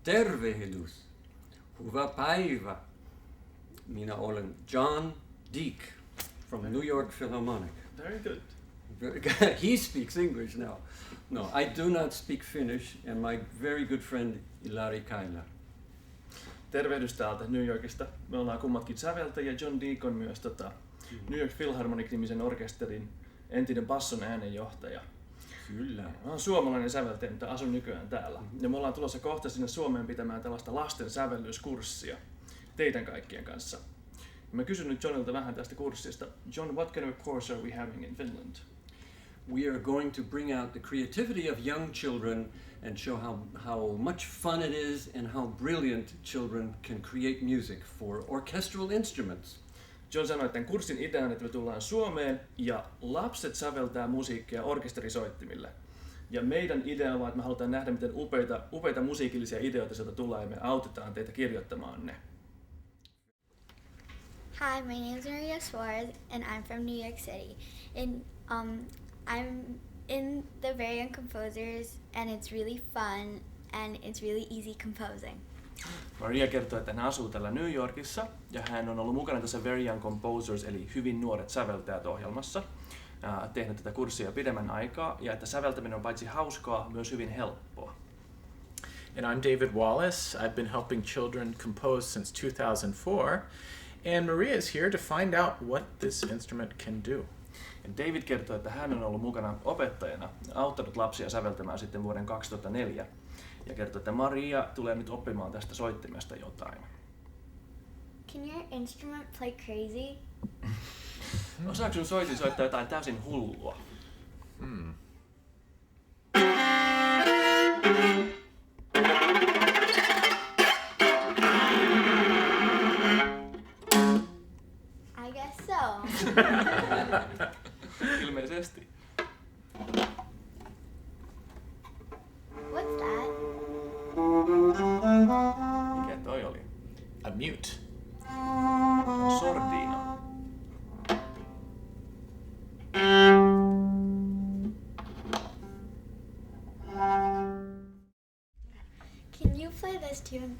Tervehdys. Hyvä päivä. Minä olen John Deek from New York Philharmonic. Very good. He speaks English now. No, I do not speak Finnish, and my very good friend Ilari Kaila. Tervehdys täältä New Yorkista. Me ollaan kummatkin säveltäjiä. John Deek on myös New York Philharmonic-nimisen orkesterin entinen basson äänenjohtaja. Kyllä. Mä oon suomalainen säveltäjä, mutta asun nykyään täällä. Ja me ollaan tulossa kohta sinne Suomeen pitämään tällaista lasten sävellyskurssia teidän kaikkien kanssa. Mä kysyn nyt Johnilta vähän tästä kurssista. John, what kind of course are we having in Finland? We are going to bring out the creativity of young children and show how much fun it is and how brilliant children can create music for orchestral instruments. John sanoi, että tämän kurssin idea on, että me tullaan Suomeen ja lapset säveltää musiikkia orkesterisoittimille. Ja meidän idea on, että me halutaan nähdä, miten upeita musiikillisia ideoita sieltä tulee ja me autetaan teitä kirjoittamaan ne. Hi, my name is Maria Suarez and I'm from New York City. And I'm in the Very Young Composers and it's really fun and it's really easy composing. Maria kertoo, että hän asuu täällä New Yorkissa ja hän on ollut mukana tässä Very Young Composers eli Hyvin nuoret säveltäjät -ohjelmassa. Tehnyt tätä kurssia pidemmän aikaa ja että säveltäminen on paitsi hauskaa, myös hyvin helppoa. And I'm David Wallace. I've been helping children compose since 2004. And Maria is here to find out what this instrument can do. Ja David kertoo, että hän on ollut mukana opettajana ja auttanut lapsia säveltämään sitten vuoden 2004. Ja kertoo, että Maria tulee nyt oppimaan tästä soittimesta jotain. Can your instrument play crazy? Osaako sun soitin soittaa jotain täysin hullua? I guess so. Ilmeisesti. What's that? Mikä toi oli? A mute. Sordiino. Can you play this tune?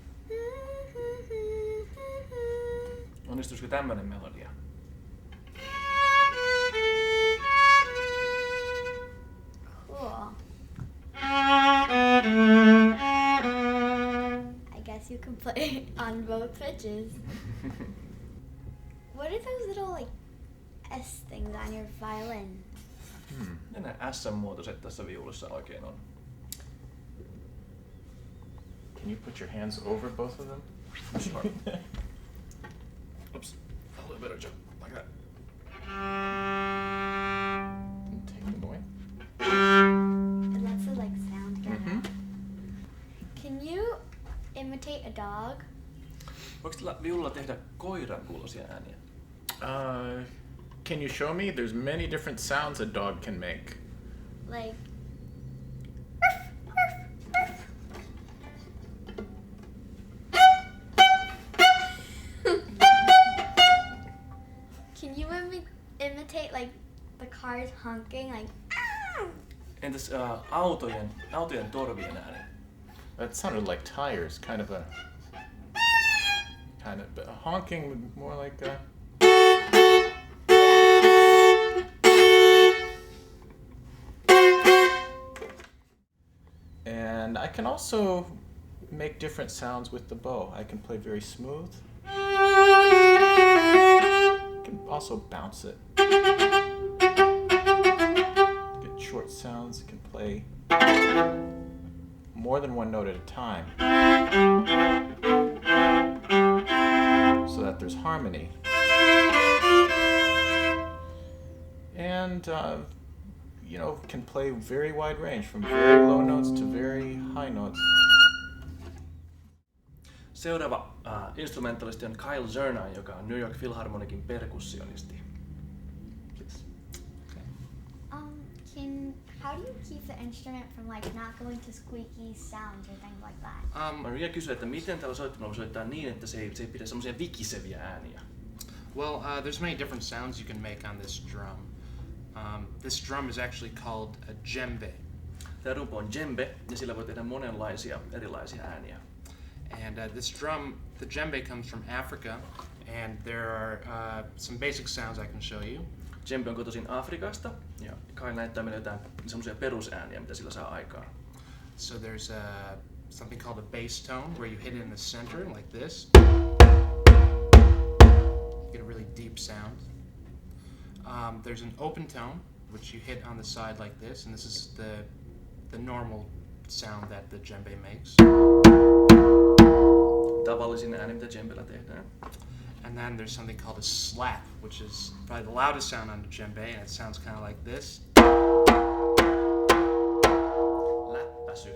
Onnistuisiko tämmönen melodia? Cool. I guess you can play on both pitches. What are those little like S things on your violin? Ja nämä S-muotoiset tässä viulussa oikein on. Can you put your hands over both of them? Sure. Oops. A little better job. Like that. And take them away. That's the like sound going out. Can you imitate a dog? Voiko tällä viululla tehdä koiran kuuloisia ääniä? Can you show me? There's many different sounds a dog can make. Like can you imitate like the cars honking like Entäs autojen torvien ääni? That sounded like tires, kind of honking, more like a. And I can also make different sounds with the bow. I can play very smooth. I can also bounce it. Get short sounds. I can play more than one note at a time, so that there's harmony. And can play very wide range from very low notes to very high notes. Seuraava instrumentalisti on Kyle Zerna, joka on New York Philharmonicin perkussionisti. Please. how do you keep the instrument from like not going to squeaky sounds or things like that? Maria kysyy, että miten tällä soittimella voi soittaa niin, että se ei pidä semmoisia vikiseviä ääniä. Well, there's many different sounds you can make on this drum. This drum is actually called a djembe. Tämä rumpu on djembe ja sillä voi tehdä monenlaisia erilaisia ääniä. And this drum, the djembe, comes from Africa, and there are some basic sounds I can show you. Djembe on kotoisin Afrikasta ja Kyle näyttää meille jotain semmoisia perusääniä, mitä sillä saa aikaan. So there's something called a bass tone, where you hit it in the center like this. You get a really deep sound. There's an open tone, which you hit on the side like this, and this is the normal sound that the djembe makes. Tavallisin ääni, mitä djembellä tehdään. And then there's something called a slap, which is probably the loudest sound on the djembe, and it sounds kind of like this. Läppäsy.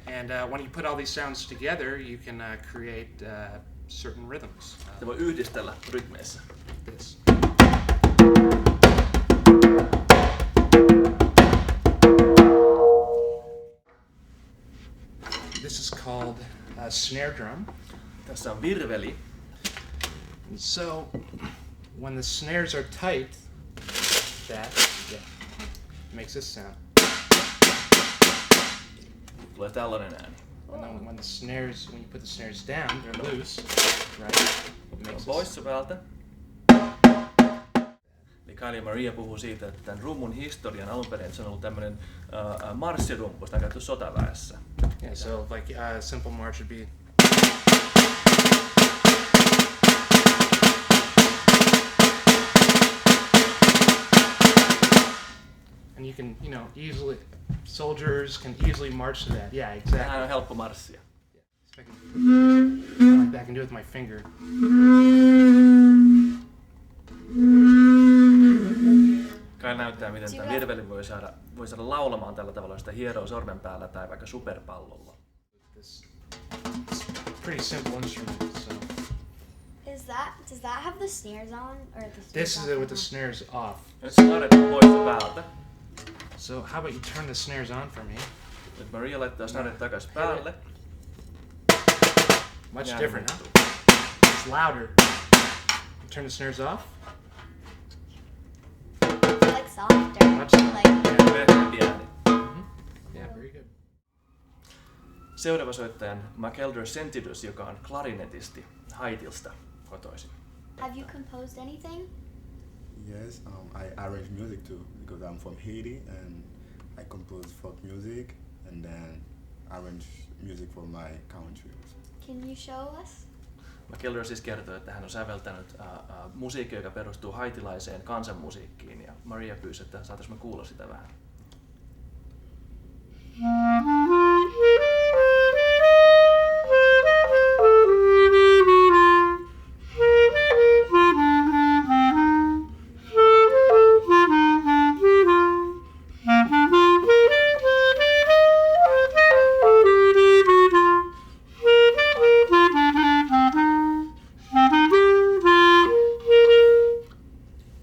And when you put all these sounds together, you can create certain rhythms. Se voi yhdistellä rytmeissä. This. This is called a snare drum. Tässä on virveli. So, when the snares are tight, makes this sound. Tulee tällainen ääni. And then when you put the snares down, they're loose, right? It makes Poissa päältä. Eli Kyle ja Maria puhuu siitä, että tämän rummun historian alun perin se on ollut tämmöinen marssirumpu, sitä on käytetty sotaväessä. Yeah, so like a simple march would be. And you can, soldiers can easily march to that. Yeah, exactly. Tämähän on helppo marssia. So I can, like that, I can do it with my finger. Kyle näyttää, miten tämä virveli voi saada laulamaan tällä tavalla, sitä hieroo sormen päällä tai vaikka superpallolla. It's pretty simple instrument. So Does that have the snares on or the snares this is off it or with the not? snares off. Nyt se aretaan poissa päältä. So how about you turn the snares on for me? Nyt Maria laittaa snaret takas päälle. Much Yeah, different, huh? It's louder. Turn the snares off. It's like softer. Much Like Pehmeämpi ääni. Yeah, very good. Seuraava soittajan McElder Sentidus, joka on klarinetisti Haitilsta kotoisin. have you composed anything? Yes, I arrange music too because I'm from Haiti and I compose folk music and then arrange music for my country. Can you show us? McElder siis kertoo, että hän on säveltänyt musiikkia, joka perustuu haitilaiseen kansanmusiikkiin, ja Maria pyysi, että saataisiin me kuulla sitä vähän.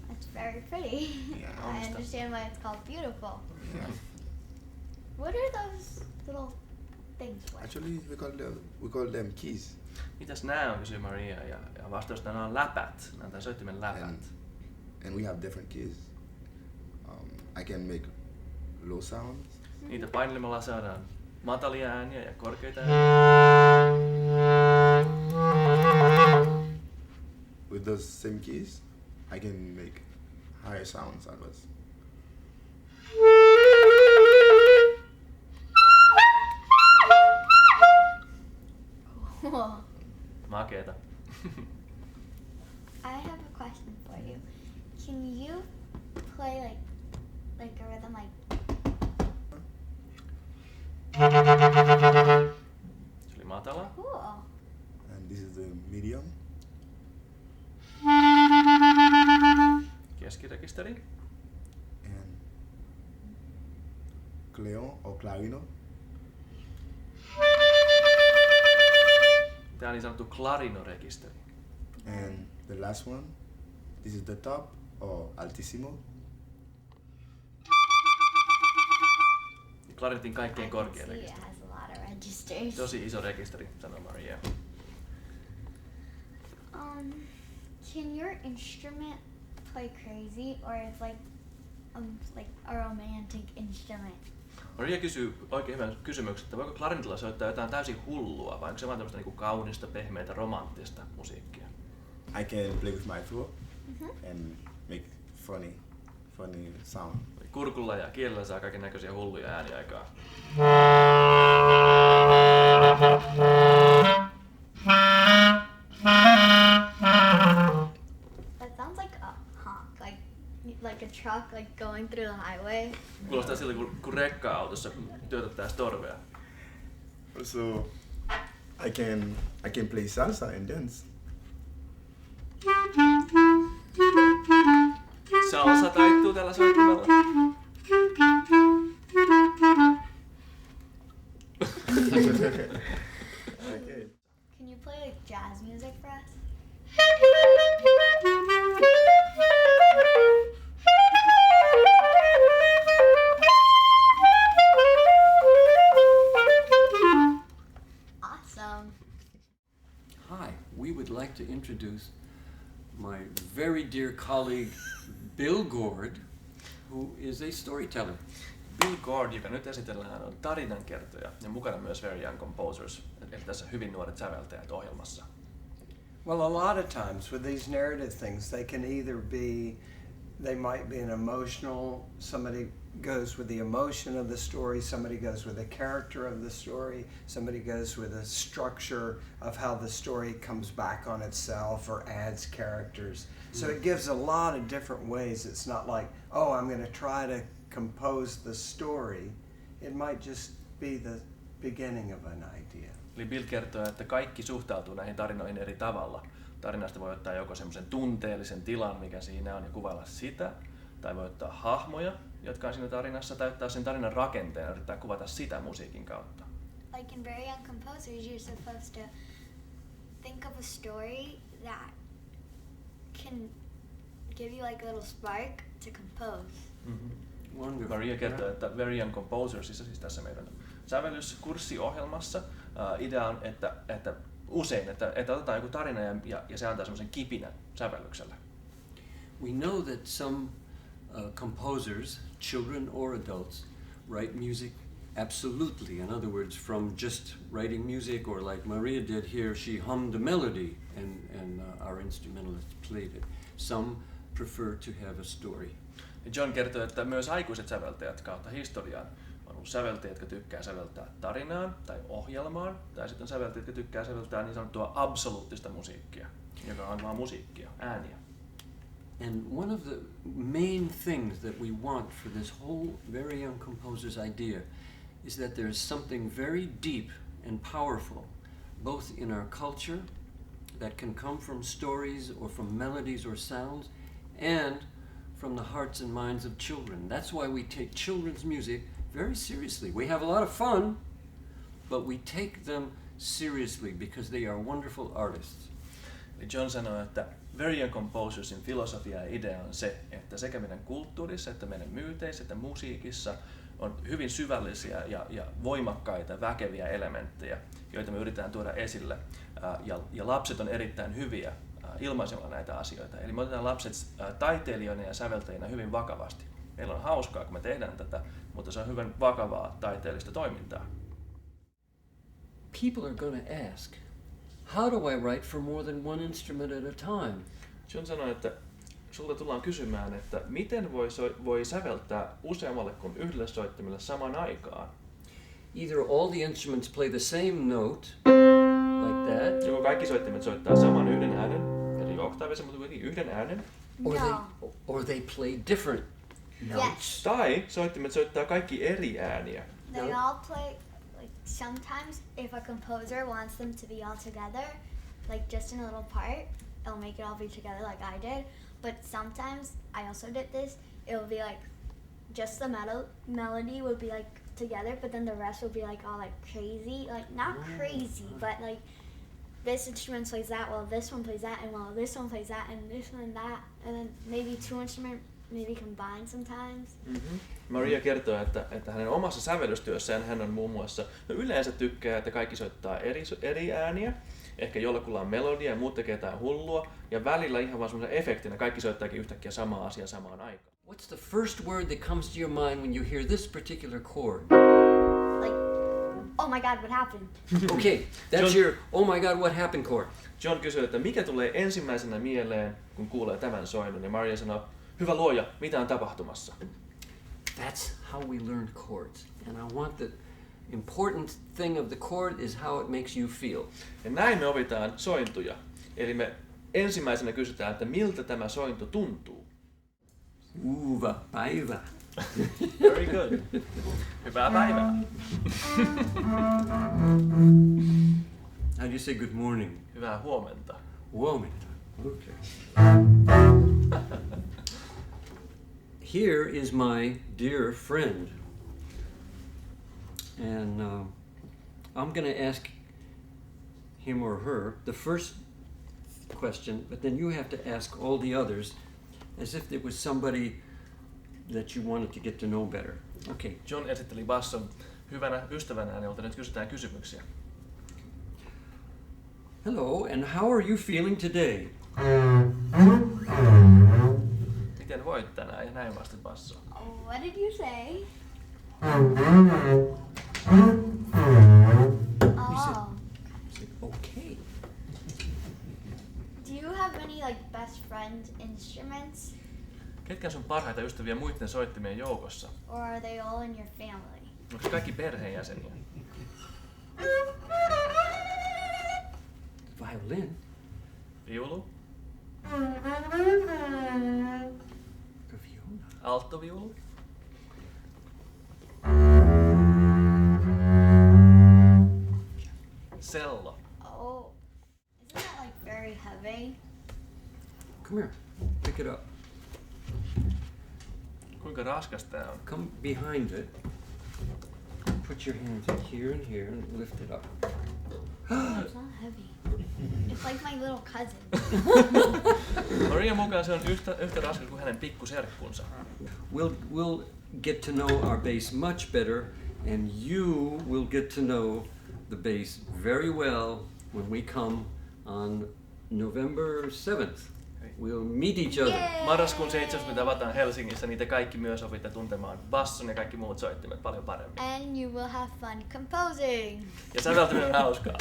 That's very pretty. Yeah. I understand why it's called beautiful. Yeah. What are those little things for? Actually, we call them keys. Mitäs nää on, kysyy Maria, ja vastaus nämä on läpät, nämä on soittimen läpät. And we have different keys. I can make low sounds. Niitä painelemalla saadaan matalia ääniä ja korkeita ääniä. With those same keys, I can make higher sounds as well. Cool. Makeeta. I have a question for you. Can you play like a rhythm like? Se oli matala. Cool. And this is the medium. Keskirekisteri. And cleon or clarino. Tää on niin sanottu klarinorekisteri. And the last one, this is the top or altissimo. Klarinetin kaikkein I korkein can see it rekisteri. has a lot of registers. Tosi iso rekisteri, sanoo Maria. Can your instrument play crazy or is like a romantic instrument? Maria kysyy oikein hyvän kysymyksen, että voiko klarinetilla soittaa jotain täysin hullua vai onko se vain tämmöistä niin kaunista, pehmeitä, romanttista musiikkia? I can play with my throat and make funny sound. Kurkulla ja kielellä saa kaiken näköisiä hulluja ääniä aikaa. That sounds like a honk, like a truck like going through the highway. Kuulostaa siltä, kun rekka-autossa työtättää storvea. So I can play salsa and dance. Salsa taittuu tällä soittimella. Okay. Can you play like jazz music for us? Awesome. Hi, we would like to introduce my very dear colleague Bill Gord, who is a storyteller. Bill Gord, joka nyt esitellään, on tarinankertoja ja mukana myös Very Young Composers, eli tässä hyvin nuoret säveltäjät ohjelmassa. Well, a lot of times with these narrative things, they can either be, they might be an emotional, somebody goes with the emotion of the story, somebody goes with the character of the story, somebody goes with a structure of how the story comes back on itself or adds characters. So it gives a lot of different ways. It's not like, oh, I'm going to try to compose the story. It might just be the beginning of an idea. Eli Bill kertoo, että kaikki suhtautuu näihin tarinoihin eri tavalla. Tarinasta voi ottaa joko semmoisen tunteellisen tilan, mikä siinä on, ja kuvailla sitä, tai voi ottaa hahmoja, jotka on siinä tarinassa, tai ottaa sen tarinan rakenteen ja yrittää kuvata sitä musiikin kautta. Like in Very Young Composers, you're supposed to think of a story that can give you like a little spark to compose. Wonderful. Maria kertoo, että Very Young Composersissa, siis tässä meidän sävellyskurssiohjelmassa, idea on, että usein, että otetaan joku tarina ja se antaa semmoisen kipinän sävellykselle. We know that some composers, children or adults, write music absolutely. In other words, from just writing music, or like Maria did here, she hummed a melody and our instrumentalist played it. Some prefer to have a story. John kertoo, että myös aikuiset säveltäjät kautta historiaan on ollut säveltäjät, jotka tykkää säveltää tarinaan tai ohjelmaan, tai sitten on säveltäjät, jotka tykkää säveltää niin sanottua absoluuttista musiikkia, joka on vaan musiikkia, ääniä. And one of the main things that we want for this whole Very Young Composers idea is that there is something very deep and powerful, both in our culture, that can come from stories or from melodies or sounds, and from the hearts and minds of children. That's why we take children's music very seriously. We have a lot of fun, but we take them seriously because they are wonderful artists. John sanoi, että Very Young Composersin filosofia ja idea on se, että sekä meidän kulttuurissa että meidän myyteissä että musiikissa on hyvin syvällisiä ja voimakkaita, väkeviä elementtejä, joita me yritetään tuoda esille. Ja lapset on erittäin hyviä ilmaisemalla näitä asioita. Eli me otetaan lapset taiteilijoina ja säveltäjinä hyvin vakavasti. Meillä on hauskaa, kun me tehdään tätä, mutta se on hyvin vakavaa taiteellista toimintaa. People are going to ask, how do I write for more than one instrument at a time? John sanoi, että sulta tullaan kysymään, että miten voi säveltää useammalle kuin yhdelle soittimelle samaan aikaan. Either all the instruments play the same note, like that, Joko kaikki soittimet soittaa saman yhden äänen, eli oktaavissa, mutta kuitenkin yhden äänen, or they play different notes. tai soittimet soittaa kaikki eri ääniä. They all play, like sometimes if a composer wants them to be all together, like just in a little part, it'll make it all be together like I did. But sometimes, I also did this, it'll be like, just the melody would be like together, but then the rest would be like all like crazy, like not crazy, but like this instrument plays that, well this one plays that, and well this one plays that, and this one and that, and then maybe two instruments maybe combine sometimes. Maria kertoo, että hänen omassa sävellystyössään hän on muun muassa, yleensä tykkää, että kaikki soittaa eri ääniä, ehkä jollakulla on melodia ja muut tekee jotain hullua, ja välillä ihan vaan semmoisen efektinä kaikki soittaakin yhtäkkiä samaa asiaa samaan aikaan. What's the first word that comes to your mind when you hear this particular chord? Like, oh my God, what happened? Okay, that's your oh my god, what happened chord. John kysyy, että mikä tulee ensimmäisenä mieleen, kun kuulee tämän soinnon, ja Maria sanoo, hyvä luoja, mitä on tapahtumassa? That's how we learn chords. And I want the important thing of the chord is how it makes you feel. Ja näin me opitaan sointuja. Eli me ensimmäisenä kysytään, että miltä tämä sointu tuntuu. Hyvä päivä. Very good. Hyvää päivää. How do you say good morning? Hyvää huomenta. Huomenta. Okay. Here is my dear friend. And I'm going to ask him or her the first question, but then you have to ask all the others as if it was somebody that you wanted to get to know better. Okay. John esitteli basson hyvänä ystävänään, jolta nyt kysytään kysymyksiä. Hello, and how are you feeling today? Miten voit tänään? Ja näin vastasi basso. What did you say? Oh. Okay. Do you have any like best friend instruments? Ketkä sun parhaita ystäviä muiden soittimien joukossa? Or are they all in your family? Onko se kaikki perheenjäseniä? Violin. Viulu? The viola. Alttoviulu? Cello. Oh, isn't that like very heavy? Come here. Pick it up. Kuinka raskas tää on? Come behind it. Put your hands here and lift it up. Oh, it's not heavy. It's like my little cousin. Maria mukaan se on yhtä raskas kuin hänen pikkuserkkunsa. We'll get to know our bass much better, and you will get to know the bass very well when we come on November 7th. We'll meet each other. Yay! Marraskuun 7. me tavataan Helsingissä, niitä kaikki myös opitte tuntemaan basson ja kaikki muut soittimet paljon paremmin. And you will have fun composing. Ja säveltäminen on hauskaa.